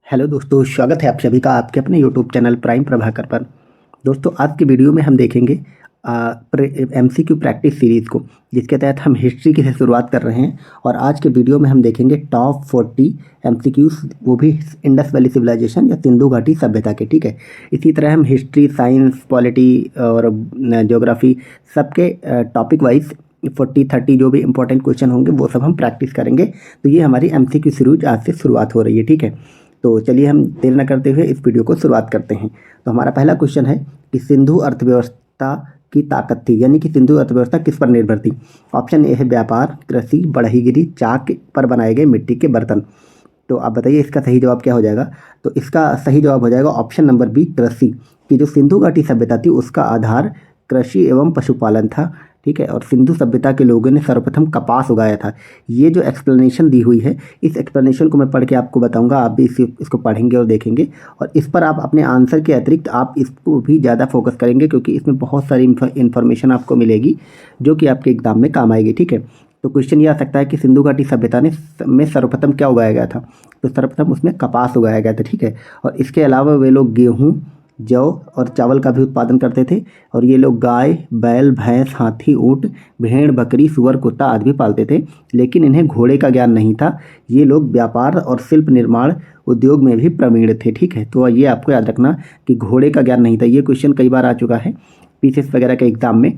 Hello दोस्तों, स्वागत है आप सभी का आपके अपने यूट्यूब चैनल प्राइम प्रभाकर पर। दोस्तों, आज की वीडियो में हम देखेंगे एमसीक्यू प्रैक्टिस सीरीज़ को, जिसके तहत हम हिस्ट्री की से शुरुआत कर रहे हैं। और आज के वीडियो में हम देखेंगे टॉप 40 एमसीक्यूज, वो भी इंडस वैली सिविलाइजेशन या सिंधु घाटी सभ्यता के। ठीक है, इसी तरह हम हिस्ट्री, साइंस, पॉलिटी और ज्योग्राफी सबके टॉपिक वाइज 40-30 जो भी इंपॉर्टेंट क्वेश्चन होंगे वो सब हम प्रैक्टिस करेंगे। तो ये हमारी एमसीक्यू सीरीज आज से शुरुआत हो रही है। ठीक है, तो चलिए हम देर न करते हुए इस वीडियो को शुरुआत करते हैं। तो हमारा पहला क्वेश्चन है कि सिंधु अर्थव्यवस्था की ताकत थी, यानी कि सिंधु अर्थव्यवस्था किस पर निर्भर थी। ऑप्शन ए है व्यापार, कृषि, बढ़ईगिरी, चाक पर बनाए गए मिट्टी के बर्तन। तो आप बताइए इसका सही जवाब क्या हो जाएगा। तो इसका सही जवाब हो जाएगा ऑप्शन नंबर बी, कृषि। कि जो सिंधु घाटी सभ्यता थी उसका आधार कृषि एवं पशुपालन था। ठीक है, और सिंधु सभ्यता के लोगों ने सर्वप्रथम कपास उगाया था। ये जो एक्सप्लेनेशन दी हुई है, इस एक्सप्लेनेशन को मैं पढ़ के आपको बताऊंगा, आप भी इसको पढ़ेंगे और देखेंगे। और इस पर आप अपने आंसर के अतिरिक्त आप इसको भी ज़्यादा फोकस करेंगे, क्योंकि इसमें बहुत सारी इन्फॉर्मेशन आपको मिलेगी जो कि आपके एग्जाम में काम आएगी। ठीक है, तो क्वेश्चन ये आ सकता है कि सिंधु घाटी सभ्यता में सर्वप्रथम क्या उगाया गया था। तो सर्वप्रथम उसमें कपास उगाया गया था। ठीक है, और इसके अलावा वे लोग गेहूँ, जौ और चावल का भी उत्पादन करते थे। और ये लोग गाय, बैल, भैंस, हाथी, ऊँट, भेड़, बकरी, सुअर, कुत्ता आदि भी पालते थे, लेकिन इन्हें घोड़े का ज्ञान नहीं था। ये लोग व्यापार और शिल्प निर्माण उद्योग में भी प्रवीण थे। ठीक है, तो ये आपको याद रखना कि घोड़े का ज्ञान नहीं था। ये क्वेश्चन कई बार आ चुका है पीसीएस वगैरह के एग्जाम में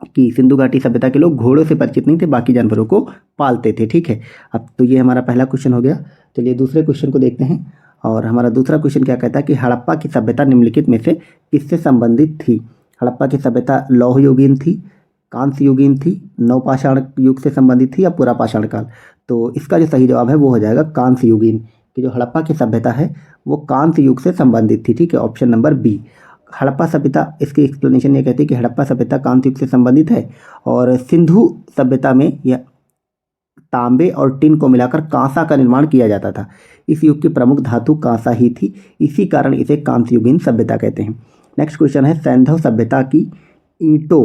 कि सिंधु घाटी सभ्यता के लोग घोड़ों से परिचित नहीं थे, बाकी जानवरों को पालते थे। ठीक है, अब तो ये हमारा पहला क्वेश्चन हो गया। चलिए दूसरे क्वेश्चन को देखते हैं। और हमारा दूसरा क्वेश्चन क्या कहता है कि हड़प्पा की सभ्यता निम्नलिखित में से किससे संबंधित थी। हड़प्पा की सभ्यता लौह युगीन थी, कांस्य युगीन थी, नवपाषाण युग से संबंधित थी या पुरापाषाण काल। तो इसका जो सही जवाब है वो हो जाएगा कांस्य युगीन। कि जो हड़प्पा की सभ्यता है वो कांस्य युग से संबंधित थी। ठीक है, ऑप्शन नंबर बी हड़प्पा सभ्यता। इसकी एक्सप्लेनेशन ये कहती है कि हड़प्पा सभ्यता कांस्य युग से संबंधित है, और सिंधु सभ्यता में यह तांबे और टिन को मिलाकर कांसा का निर्माण किया जाता था। इस युग की प्रमुख धातु कांसा ही थी, इसी कारण इसे कांस्य युगीन सभ्यता कहते हैं। नेक्स्ट क्वेश्चन है सैंधव सभ्यता की ईंटों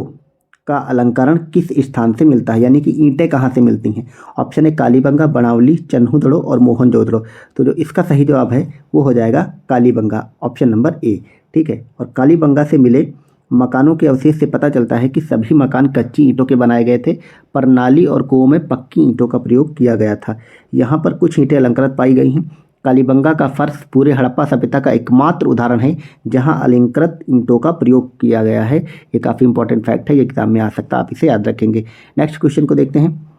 का अलंकरण किस स्थान से मिलता है, यानी कि ईंटें कहाँ से मिलती हैं। ऑप्शन है कालीबंगा, बनावली, चन्हुदड़ो और मोहनजोदड़ो। तो जो इसका सही जवाब है वो हो जाएगा कालीबंगा, ऑप्शन नंबर ए। ठीक है, और कालीबंगा से मिले मकानों के अवशेष से पता चलता है कि सभी मकान कच्ची ईंटों के बनाए गए थे, पर नाली और कुओं में पक्की ईंटों का प्रयोग किया गया था। यहाँ पर कुछ ईंटें अलंकृत पाई गई हैं। कालीबंगा का फर्श पूरे हड़प्पा सभ्यता का एकमात्र उदाहरण है जहाँ अलंकृत ईंटों का प्रयोग किया गया है। ये काफ़ी इंपॉर्टेंट फैक्ट है, ये एग्जाम में आ सकता है, आप इसे याद रखेंगे। नेक्स्ट क्वेश्चन को देखते हैं।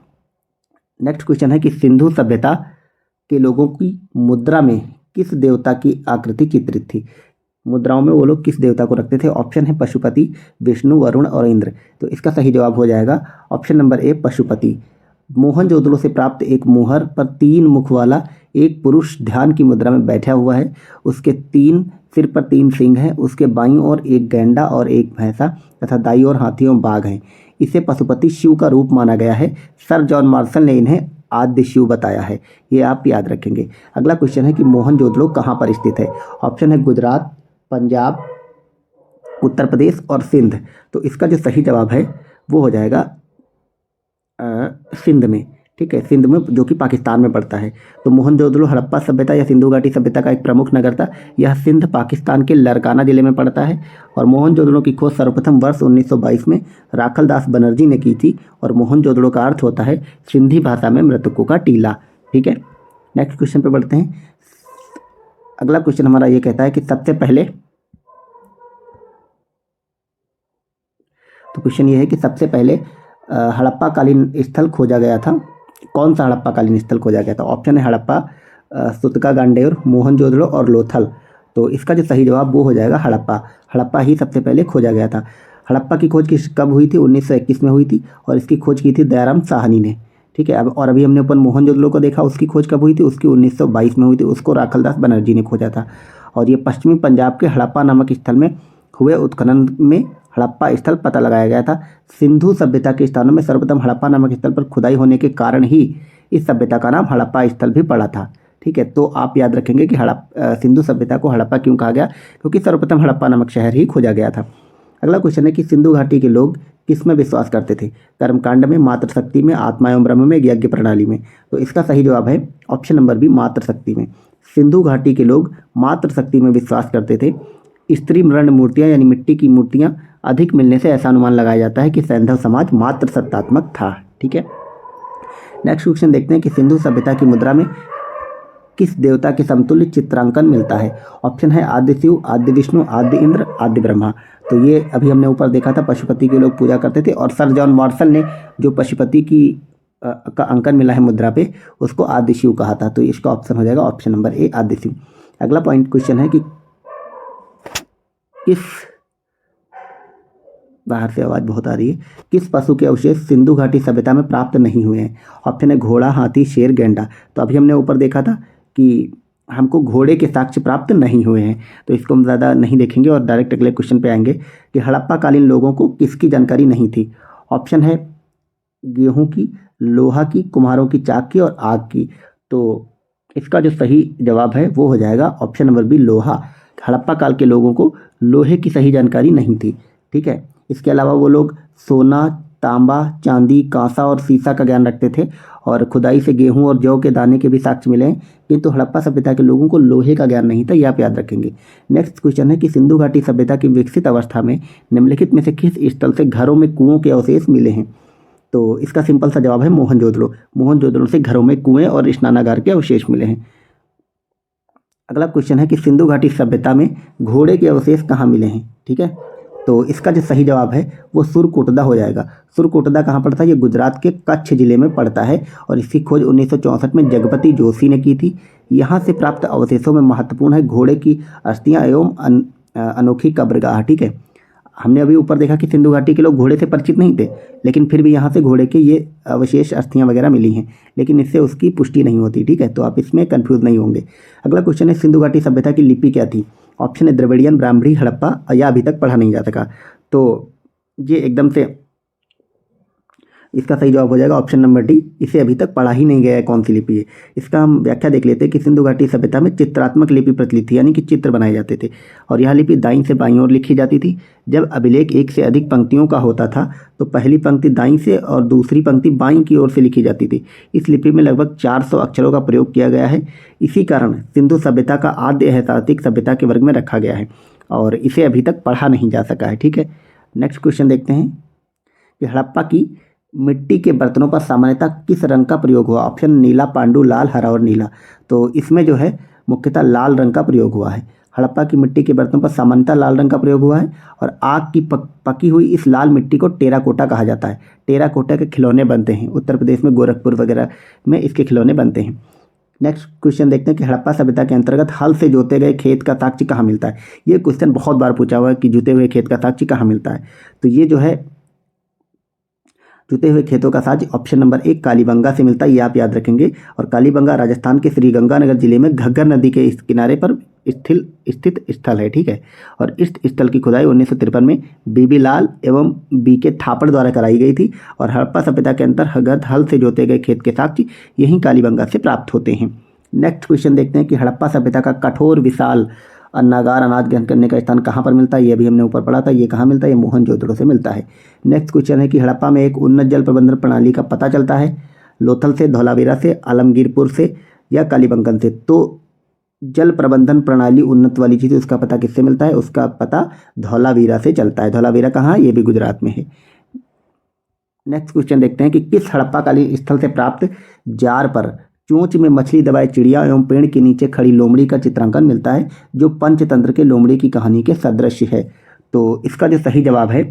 नेक्स्ट क्वेश्चन है कि सिंधु सभ्यता के लोगों की मुद्रा में किस देवता की आकृति चित्रित थी। मुद्राओं में वो लोग किस देवता को रखते थे। ऑप्शन है पशुपति, विष्णु, वरुण और इंद्र। तो इसका सही जवाब हो जाएगा option number A, Pashupati. Mohenjodaro से प्राप्त एक मोहर पर 3 मुख वाला एक पुरुष ध्यान की मुद्रा में बैठा हुआ है। उसके सिर पर 3 सिंह हैं, उसके बाईं ओर एक गैंडा और एक भैंसा तथा दाईं ओर हाथी एवं बाघ हैं। इसे पशुपति शिव का रूप माना गया है। सर जॉन मार्शल ने इन्हें आद्य शिव बताया है, ये आप याद रखेंगे। अगला क्वेश्चन है कि मोहनजोदड़ो कहाँ पर स्थित है। ऑप्शन है गुजरात, पंजाब, उत्तर प्रदेश और सिंध। तो इसका जो सही जवाब है वो हो जाएगा सिंध में। ठीक है, सिंध में, जो कि पाकिस्तान में पड़ता है। तो मोहनजोदड़ो हड़प्पा सभ्यता या सिंधु घाटी सभ्यता का एक प्रमुख नगर था। यह सिंध पाकिस्तान के लरकाना जिले में पड़ता है। और मोहनजोदड़ो की खोज सर्वप्रथम वर्ष 1922 में राखलदास बनर्जी ने की थी। और मोहनजोदड़ो का अर्थ होता है सिंधी भाषा में मृतकों का टीला। ठीक है, नेक्स्ट क्वेश्चन पे बढ़ते हैं। अगला क्वेश्चन हमारा ये कहता है कि सबसे पहले, तो क्वेश्चन ये है कि सबसे पहले हड़प्पा कालीन स्थल खोजा गया था। कौन सा हड़प्पा कालीन स्थल खोजा गया था। ऑप्शन है हड़प्पा, सुतका गांडेर, मोहनजोदड़ो और लोथल। तो इसका जो सही जवाब वो हो जाएगा हड़प्पा। हड़प्पा ही सबसे पहले खोजा गया था। हड़प्पा की खोज कब हुई थी। 1921 में हुई थी, और इसकी खोज की थी दयाराम साहनी ने। ठीक है, अब और अभी हमने अपन मोहनजोदड़ो को देखा, उसकी खोज कब हुई थी, उसकी 1922 में हुई थी, उसको राखलदास बनर्जी ने खोजा था। और ये पश्चिमी पंजाब के हड़प्पा नामक स्थल में हुए उत्खनन में हड़प्पा स्थल पता लगाया गया था। सिंधु सभ्यता के स्थानों में सर्वप्रथम हड़प्पा नामक स्थल पर खुदाई होने के कारण ही इस सभ्यता का नाम हड़प्पा स्थल भी पड़ा था। ठीक है, तो आप याद रखेंगे कि सिंधु सभ्यता को हड़प्पा क्यों कहा गया, क्योंकि सर्वप्रथम हड़प्पा नामक शहर ही खोजा गया था। अगला क्वेश्चन है कि सिंधु घाटी के लोग किस में विश्वास करते थे। कर्मकांड में, मातृशक्ति में, आत्मा एवं ब्रह्म में, यज्ञ प्रणाली में। तो इसका सही जवाब है ऑप्शन नंबर बी, मातृशक्ति में। सिंधु घाटी के लोग मातृ शक्ति में विश्वास करते थे। स्त्री मृण मूर्तियाँ यानी मिट्टी की मूर्तियाँ अधिक मिलने से ऐसा अनुमान लगाया जाता है कि सैंधव समाज मातृ सत्तात्मक था। ठीक है, नेक्स्ट क्वेश्चन देखते हैं कि सिंधु सभ्यता की मुद्रा में किस देवता के समतुल्य चित्रांकन मिलता है। ऑप्शन है आदि शिव, आदि विष्णु, आदि इंद्र, आदि ब्रह्मा। तो ये अभी हमने ऊपर देखा था, पशुपति के लोग पूजा करते थे और सर जॉन मार्शल ने जो पशुपति की का अंकन मिला है मुद्रा पे, उसको आदि शिव कहा था। तो इसका ऑप्शन हो जाएगा ऑप्शन नंबर ए आदि शिव। अगला पॉइंट क्वेश्चन है कि किस, बाहर से आवाज़ बहुत आ रही है, किस पशु के अवशेष सिंधु घाटी सभ्यता में प्राप्त नहीं हुए हैं। ऑप्शन है घोड़ा, हाथी, शेर, गैंडा। तो अभी हमने ऊपर देखा था कि हमको घोड़े के साक्ष्य प्राप्त नहीं हुए हैं, तो इसको हम ज़्यादा नहीं देखेंगे और डायरेक्ट अगले क्वेश्चन पे आएंगे कि हड़प्पा कालीन लोगों को किसकी जानकारी नहीं थी। ऑप्शन है गेहूं की, लोहा की, कुम्हारों की चाक की और आग की। तो इसका जो सही जवाब है वो हो जाएगा ऑप्शन नंबर बी लोहा। हड़प्पा काल के लोगों को लोहे की सही जानकारी नहीं थी। ठीक है, इसके अलावा वो लोग सोना, तांबा, चांदी, कांसा और सीसा का ज्ञान रखते थे और खुदाई से गेहूं और जौ के दाने के भी साक्ष्य मिले हैं, किंतु हड़प्पा सभ्यता के लोगों को लोहे का ज्ञान नहीं था। ये आप याद रखेंगे। नेक्स्ट क्वेश्चन है कि सिंधु घाटी सभ्यता की विकसित अवस्था में निम्नलिखित में से किस स्थल से घरों में कुओं के अवशेष मिले हैं। तो इसका सिंपल सा जवाब है मोहनजोदड़ो। मोहनजोदड़ो से घरों में कुएं और स्नानागार के अवशेष मिले हैं। अगला क्वेश्चन है कि सिंधु घाटी सभ्यता में घोड़े के अवशेष कहाँ मिले हैं। ठीक है, तो इसका जो सही जवाब है वो सुरकोटदा हो जाएगा। सुरकोटदा कहाँ पड़ता है, ये गुजरात के कच्छ जिले में पड़ता है और इसकी खोज 1964 में जगपति जोशी ने की थी। यहाँ से प्राप्त अवशेषों में महत्वपूर्ण है घोड़े की अस्थियाँ एवं अनोखी कब्रगाह। ठीक है, हमने अभी ऊपर देखा कि सिंधु घाटी के लोग घोड़े से परिचित नहीं थे, लेकिन फिर भी यहाँ से घोड़े के ये अवशेष अस्थियाँ वगैरह मिली हैं, लेकिन इससे उसकी पुष्टि नहीं होती। ठीक है, तो आप इसमें कंफ्यूज नहीं होंगे। अगला क्वेश्चन है सिंधु घाटी सभ्यता की लिपि क्या थी। ऑप्शन है द्रविडियन, ब्राह्मणी, हड़प्पा, या अभी तक पढ़ा नहीं जा सका। तो ये एकदम से इसका सही जवाब हो जाएगा ऑप्शन नंबर डी, इसे अभी तक पढ़ा ही नहीं गया है कौन सी लिपि है। इसका हम व्याख्या देख लेते हैं कि सिंधु घाटी सभ्यता में चित्रात्मक लिपि प्रचलित थी, यानी कि चित्र बनाए जाते थे और यह लिपि दाईं से बाईं ओर लिखी जाती थी। जब अभिलेख एक से अधिक पंक्तियों का होता था तो पहली पंक्ति दाईं से और दूसरी पंक्ति बाईं की ओर से लिखी जाती थी। इस लिपि में लगभग 400 अक्षरों का प्रयोग किया गया है। इसी कारण सिंधु सभ्यता का आद्य ऐतिहासिक सभ्यता के वर्ग में रखा गया है और इसे अभी तक पढ़ा नहीं जा सका है। ठीक है, नेक्स्ट क्वेश्चन देखते हैं कि हड़प्पा की मिट्टी के बर्तनों पर सामान्यतः किस रंग का प्रयोग हुआ। ऑप्शन नीला, पांडु, लाल, हरा और नीला। तो इसमें जो है मुख्यतः लाल रंग का प्रयोग हुआ है। हड़प्पा की मिट्टी के बर्तनों पर सामान्यतः लाल रंग का प्रयोग हुआ है और आग की पकी हुई इस लाल मिट्टी को टेराकोटा कहा जाता है। टेराकोटा के खिलौने बनते हैं, उत्तर प्रदेश में गोरखपुर वगैरह में इसके खिलौने बनते हैं। नेक्स्ट क्वेश्चन देखते हैं कि हड़प्पा सभ्यता के अंतर्गत हल से जोते गए खेत का साक्ष्य कहाँ मिलता है। ये क्वेश्चन बहुत बार पूछा हुआ है कि जुते हुए खेत का साक्ष्य कहाँ मिलता है। तो ये जो है जुते हुए खेतों का साक्ष्य ऑप्शन नंबर एक कालीबंगा से मिलता है, ये आप याद रखेंगे। और कालीबंगा राजस्थान के श्रीगंगानगर जिले में घग्गर नदी के इस किनारे पर स्थित स्थल है। ठीक है, और इस स्थल की खुदाई 1953 में बीबी लाल एवं बी के थापड़ द्वारा कराई गई थी और हड़प्पा सभ्यता के अंतर्गत हल से जोते गए खेत के साक्ष्य यहीं कालीबंगा से प्राप्त होते हैं। नेक्स्ट क्वेश्चन देखते हैं कि हड़प्पा सभ्यता का कठोर विशाल अन्नागार अनाज ग्रहण करने का स्थान कहाँ पर मिलता है। ये भी हमने ऊपर पढ़ा था, ये कहाँ मिलता है, ये मोहनजोदड़ो से मिलता है। नेक्स्ट क्वेश्चन है कि हड़प्पा में एक उन्नत जल प्रबंधन प्रणाली का पता चलता है लोथल से, धौलावीरा से, आलमगीरपुर से या कालीबंगन से। तो जल प्रबंधन प्रणाली उन्नत वाली चीज़ उसका पता किससे मिलता है, उसका पता धौलावीरा से चलता है। धौलावीरा कहाँ, ये भी गुजरात में है। नेक्स्ट क्वेश्चन देखते हैं कि किस हड़प्पा कालीन स्थल से प्राप्त जार पर चोंच में मछली दबाए चिड़िया एवं पेड़ के नीचे खड़ी लोमड़ी का चित्रांकन मिलता है जो पंचतंत्र के लोमड़ी की कहानी के सदृश है। तो इसका जो सही जवाब है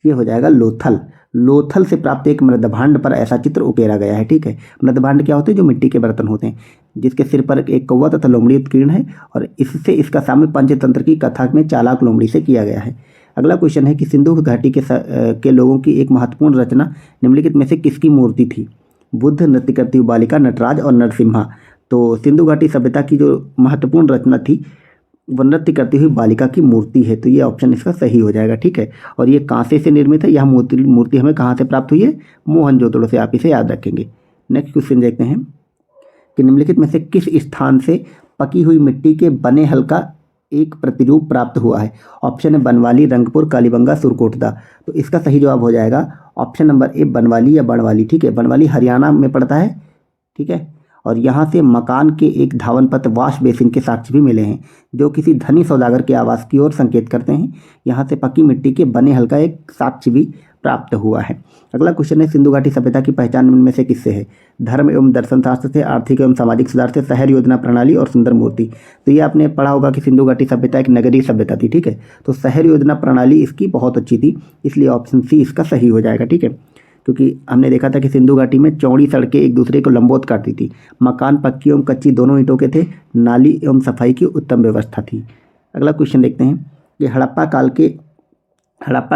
ये हो जाएगा लोथल। लोथल से प्राप्त एक मृदभांड पर ऐसा चित्र उकेरा गया है। ठीक है, मृदभांड क्या होते हैं, जो मिट्टी के बर्तन होते हैं जिसके सिर पर एक कौवा तथा लोमड़ी उत्कीर्ण है और इससे इसका साम्य पंचतंत्र की कथा में चालाक लोमड़ी से किया गया है। अगला क्वेश्चन है कि सिंधु घाटी के लोगों की एक महत्वपूर्ण रचना निम्नलिखित में से किसकी मूर्ति थी। बुद्ध, नृत्य करती हुई बालिका, नटराज और नरसिम्हा। तो सिंधु घाटी सभ्यता की जो महत्वपूर्ण रचना थी वो नृत्य करती हुई बालिका की मूर्ति है, तो ये ऑप्शन इसका सही हो जाएगा। ठीक है, और ये कांसे से निर्मित है। यह मूर्ति हमें कहाँ से प्राप्त हुई है, मोहनजोदड़ो से। आप इसे याद रखेंगे। नेक्स्ट क्वेश्चन देखते हैं कि निम्नलिखित में से किस स्थान से पकी हुई मिट्टी के बने हल का एक प्रतिरूप प्राप्त हुआ है। ऑप्शन है बनवाली, रंगपुर, कालीबंगा, सुरकोटदा। तो इसका सही जवाब हो जाएगा ऑप्शन नंबर ए बनवाली या बनवाली। ठीक है, बनवाली हरियाणा में पड़ता है। ठीक है, और यहाँ से मकान के एक धावन पथ वाश बेसिन के साक्ष्य भी मिले हैं जो किसी धनी सौदागर के आवास की ओर संकेत करते हैं। यहाँ से पक्की मिट्टी के बने हल का एक साक्ष्य भी प्राप्त हुआ है। अगला क्वेश्चन है, सिंधु घाटी सभ्यता की पहचान इनमें से किससे है? धर्म एवं दर्शन शास्त्र से, आर्थिक एवं सामाजिक सुधार से, शहर योजना प्रणाली और सुंदर मूर्ति। तो ये आपने पढ़ा होगा कि सिंधु घाटी सभ्यता एक नगरीय सभ्यता थी, ठीक है। तो शहर योजना प्रणाली इसकी बहुत अच्छी थी, इसलिए ऑप्शन सी इसका सही हो जाएगा, ठीक है। क्योंकि हमने देखा था कि सिंधु घाटी में चौड़ी सड़कें एक दूसरे को लंबवत काटती थी, मकान पक्की एवं कच्ची दोनों ईंटों के थे, नाली एवं सफाई की उत्तम व्यवस्था थी। अगला क्वेश्चन देखते हैं कि हड़प्पा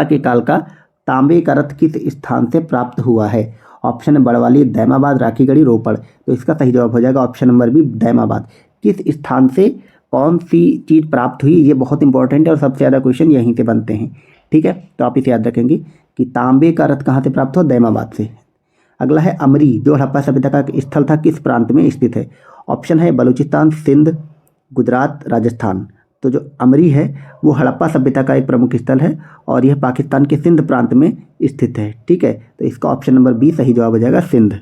के काल का तांबे का रथ किस स्थान से प्राप्त हुआ है? ऑप्शन है बड़वाली, दैमाबाद, राखीगढ़ी, रोपड़। तो इसका सही जवाब हो जाएगा ऑप्शन नंबर बी, दैमाबाद। किस स्थान से कौन सी चीज़ प्राप्त हुई, ये बहुत इंपॉर्टेंट है और सबसे ज़्यादा क्वेश्चन यहीं से बनते हैं, ठीक है। तो आप इसे याद रखेंगे कि तांबे का रथ कहाँ से प्राप्त हुआ? दैमाबाद से। अगला है अमरी, जो हड़प्पा सभ्यता का स्थल था, किस प्रांत में स्थित है? ऑप्शन है बलूचिस्तान, सिंध, गुजरात, राजस्थान। तो जो अमरी है वो हड़प्पा सभ्यता का एक प्रमुख स्थल है और यह पाकिस्तान के सिंध प्रांत में स्थित है, ठीक है। तो इसका ऑप्शन नंबर बी सही जवाब हो जाएगा, सिंध।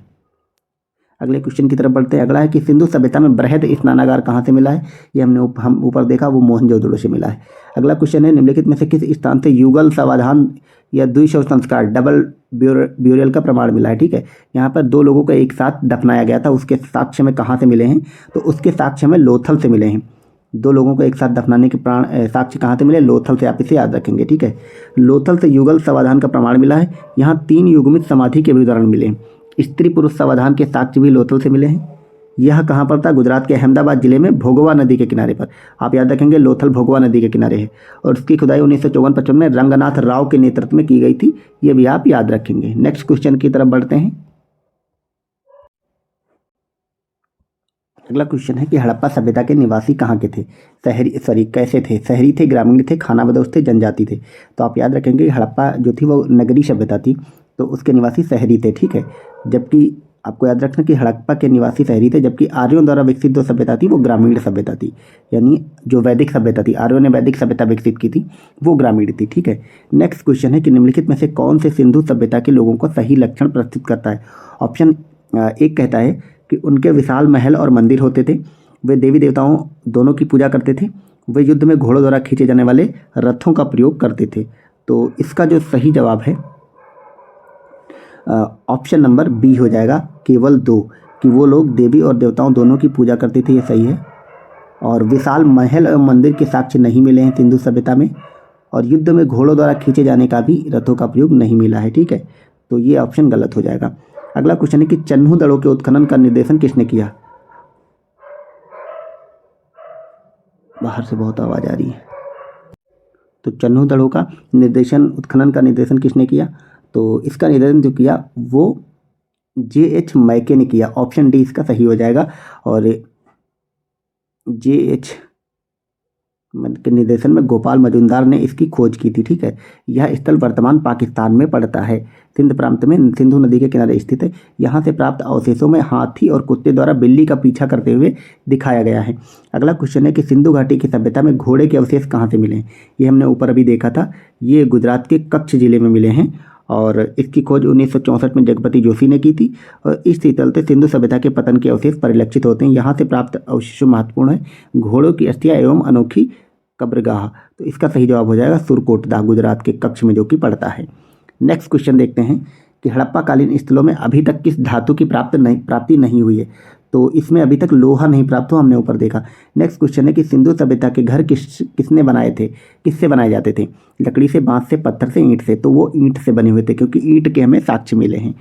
अगले क्वेश्चन की तरफ बढ़ते हैं। अगला है कि सिंधु सभ्यता में बृहद स्नानागार कहाँ से मिला है? ये हम ऊपर देखा, वो मोहनजोदड़ो से मिला है। अगला क्वेश्चन है, निम्नलिखित में से किस स्थान से युगल समाधान या द्विशव संस्कार डबल ब्यूरियल का प्रमाण मिला है? ठीक है, यहाँ पर दो लोगों को एक साथ दफनाया गया था, उसके साक्ष्य में कहाँ से मिले हैं? तो उसके साक्ष्य में लोथल से मिले हैं। दो लोगों को एक साथ दफनाने के साक्ष्य कहाँ से मिले? लोथल से। आप इसे याद रखेंगे, ठीक है। लोथल से युगल समाधान का प्रमाण मिला है। यहाँ 3 युग्मित समाधि के भी उदाहरण मिले हैं। स्त्री पुरुष समाधान के साक्ष्य भी लोथल से मिले हैं। यह कहाँ पर था? गुजरात के अहमदाबाद जिले में भोगवा नदी के किनारे पर। आप याद रखेंगे, लोथल भोगवा नदी के किनारे है और उसकी खुदाई 1954-55 में रंगनाथ राव के नेतृत्व में की गई थी। ये भी आप याद रखेंगे। नेक्स्ट क्वेश्चन की तरफ बढ़ते हैं। अगला क्वेश्चन है कि हड़प्पा सभ्यता के निवासी कहाँ के थे? कैसे थे? शहरी थे, ग्रामीण थे, खानाबदोश थे, जनजाति थे? तो आप याद रखेंगे हड़प्पा जो थी वो नगरीय सभ्यता थी, तो उसके निवासी शहरी थे, ठीक है। जबकि आपको याद रखना कि हड़प्पा के निवासी शहरी थे, जबकि आर्यों द्वारा विकसित जो सभ्यता थी वो ग्रामीण सभ्यता थी। यानी जो वैदिक सभ्यता थी, आर्यों ने वैदिक सभ्यता विकसित की थी, वो ग्रामीण थी, ठीक है। नेक्स्ट क्वेश्चन है कि निम्नलिखित में से कौन से सिंधु सभ्यता के लोगों को सही लक्षण प्रस्तुत करता है? ऑप्शन एक कहता है कि उनके विशाल महल और मंदिर होते थे, वे देवी देवताओं दोनों की पूजा करते थे, वे युद्ध में घोड़ों द्वारा खींचे जाने वाले रथों का प्रयोग करते थे। तो इसका जो सही जवाब है ऑप्शन नंबर बी हो जाएगा, केवल 2, कि वो लोग देवी और देवताओं दोनों की पूजा करते थे, ये सही है। और विशाल महल और मंदिर के साक्ष्य नहीं मिले हैं सिंधु सभ्यता में, और युद्ध में घोड़ों द्वारा खींचे जाने का भी रथों का प्रयोग नहीं मिला है, ठीक है। तो ये ऑप्शन गलत हो जाएगा। अगला क्वेश्चन है कि चन्हू दड़ों के उत्खनन का निर्देशन किसने किया? बाहर से बहुत आवाज़ आ रही है। तो चन्हू दड़ों का उत्खनन का निर्देशन किसने किया? तो इसका निर्देशन जो किया वो J.H. मैके ने किया। ऑप्शन डी इसका सही हो जाएगा। और J.H. के निर्देशन में गोपाल मजुमदार ने इसकी खोज की थी, ठीक है। यह स्थल वर्तमान पाकिस्तान में पड़ता है, सिंध प्रांत में सिंधु नदी के किनारे स्थित है। यहाँ से प्राप्त अवशेषों में हाथी और कुत्ते द्वारा बिल्ली का पीछा करते हुए दिखाया गया है। अगला क्वेश्चन है कि सिंधु घाटी की सभ्यता में घोड़े के अवशेष कहाँ से मिले हैं? ये हमने ऊपर अभी देखा था, ये गुजरात के कच्छ जिले में मिले हैं और इसकी खोज 1964 में जगपति जोशी ने की थी। और इस स्थल से सिंधु सभ्यता के पतन के अवशेष परिलक्षित होते हैं। यहाँ से प्राप्त अवशेष महत्वपूर्ण है, घोड़ों की अस्थियाँ एवं अनोखी कब्रगाह। तो इसका सही जवाब हो जाएगा सुरकोटदा, गुजरात के कच्छ में जो कि पड़ता है। नेक्स्ट क्वेश्चन देखते हैं कि हड़प्पा कालीन स्थलों में अभी तक किस धातु की प्राप्ति नहीं हुई है? तो इसमें अभी तक लोहा नहीं प्राप्त हुआ, हमने ऊपर देखा। नेक्स्ट क्वेश्चन है कि सिंधु सभ्यता के घर किसने बनाए थे? किससे बनाए जाते थे? लकड़ी से, बांस से, पत्थर से, ईंट से? तो वो ईंट से बने हुए थे, क्योंकि ईंट के हमें साक्ष्य मिले हैं।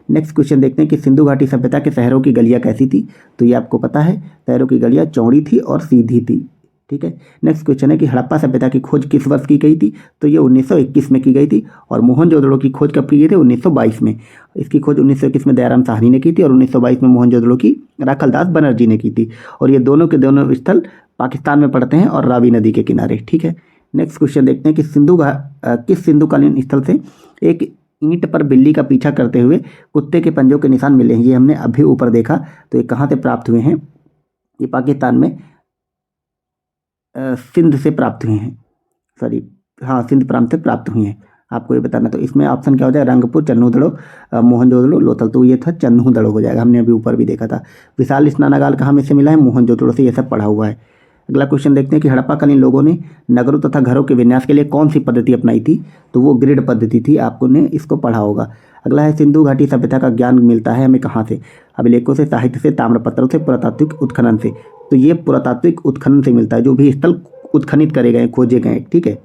नेक्स्ट क्वेश्चन देखते हैं कि सिंधु घाटी सभ्यता के शहरों की गलियाँ कैसी थी? तो ये आपको पता है, शहरों की गलियाँ चौड़ी थी और सीधी थी, ठीक है। नेक्स्ट क्वेश्चन है कि हड़प्पा सभ्यता की खोज किस वर्ष की गई थी? तो ये 1921 में की गई थी। और मोहनजोदड़ो की खोज कब की गई थी? 1922 में। इसकी खोज 1921 में दयाराम साहनी ने की थी और 1922 में मोहनजोदड़ो की राखलदास बनर्जी ने की थी। और ये दोनों के दोनों स्थल पाकिस्तान में पड़ते हैं और रावी नदी के किनारे, ठीक है। नेक्स्ट क्वेश्चन देखते हैं कि किस सिंधुकालीन स्थल से एक ईंट पर बिल्ली का पीछा करते हुए कुत्ते के पंजों के निशान मिले हैं? ये हमने अभी ऊपर देखा। तो ये कहाँ से प्राप्त हुए हैं? ये पाकिस्तान में सिंध से प्राप्त हुए हैं, सिंध प्रांत से प्राप्त हुए हैं। आपको ये बताना। तो इसमें ऑप्शन क्या हो जाएगा, रंगपुर, चन्नूदड़ो, मोहनजोदड़ो, लोथल। तो ये था चन्नूदड़ो हो जाएगा, हमने अभी ऊपर भी देखा था। विशाल स्नानागार कहाँ में से मिला है, मोहनजोदड़ो से, ये सब पढ़ा हुआ है। अगला क्वेश्चन देखते हैं कि हड़प्पाकालीन लोगों ने नगरों तथा घरों के विन्यास के लिए कौन सी पद्धति अपनाई थी। तो वो ग्रिड पद्धति थी, आपको ने इसको पढ़ा होगा। अगला है सिंधु घाटी सभ्यता का ज्ञान मिलता है हमें कहाँ से, अभिलेखों से, साहित्य से, ताम्रपत्रों से, पुरातात्विक उत्खनन से। तो ये पुरातात्विक उत्खनन से मिलता है, जो भी स्थल उत्खनित करे गए, खोजे गए, ठीक है।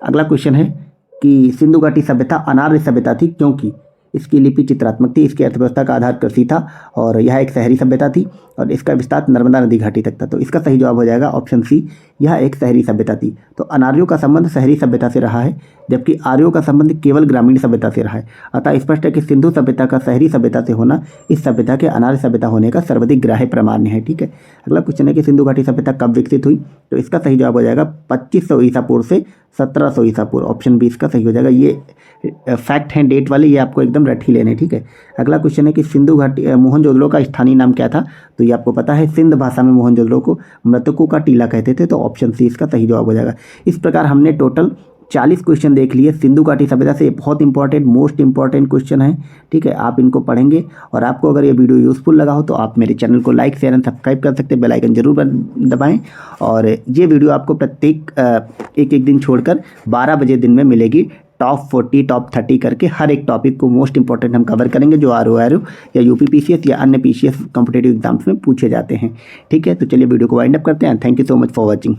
अगला क्वेश्चन है कि सिंधु घाटी सभ्यता अनार्य सभ्यता थी क्योंकि इसकी लिपि चित्रात्मक थी, इसकी अर्थव्यवस्था का आधार कृषि था और यह एक शहरी सभ्यता थी और इसका विस्तार नर्मदा नदी घाटी तक था। तो इसका सही जवाब हो जाएगा ऑप्शन सी, यह एक शहरी सभ्यता थी। तो अनार्यों का संबंध शहरी सभ्यता से रहा है, जबकि आर्यों का संबंध केवल ग्रामीण सभ्यता से रहा है। अतः स्पष्ट है कि सिंधु सभ्यता का शहरी सभ्यता से होना इस सभ्यता के अनार्य सभ्यता होने का सर्वाधिक ग्राह्य प्रमाण है, ठीक है। अगला क्वेश्चन है कि सिंधु घाटी सभ्यता कब विकसित हुई। तो इसका सही जवाब हो जाएगा 2500 ईसा पूर्व से 1700 ईसा पूर्व। ऑप्शन बी इसका सही हो जाएगा। ये फैक्ट हैं डेट वाले, ये आपको एकदम रट ही लेने, ठीक है। अगला क्वेश्चन है कि सिंधु घाटी मोहनजोदड़ो का स्थानीय नाम क्या था। तो ये आपको पता है, सिंध भाषा में मोहनजोदड़ो को मृतकों का टीला कहते थे। तो ऑप्शन सी इसका सही जवाब हो जाएगा। इस प्रकार हमने टोटल 40 क्वेश्चन देख लिए सिंधु घाटी सभ्यता से। बहुत इंपॉर्टेंट, मोस्ट इंपॉर्टेंट क्वेश्चन है, ठीक है। आप इनको पढ़ेंगे और आपको अगर ये वीडियो यूजफुल लगा हो तो आप मेरे चैनल को लाइक, शेयर एंड सब्सक्राइब कर सकते हैं। बेल आइकन जरूर दबाएं और ये वीडियो आपको प्रत्येक एक दिन छोड़कर 12 बजे दिन में मिलेगी। टॉप 40, टॉप 30 करके हर एक टॉपिक को मोस्ट इंपॉर्टेंट हम कवर करेंगे, जो RORO या UPPCS या अन्य PCS कॉम्पिटेटिव एग्जाम्स में पूछे जाते हैं, ठीक है। तो चलिए वीडियो को वाइंड अप करते हैं। Thank you so much for watching.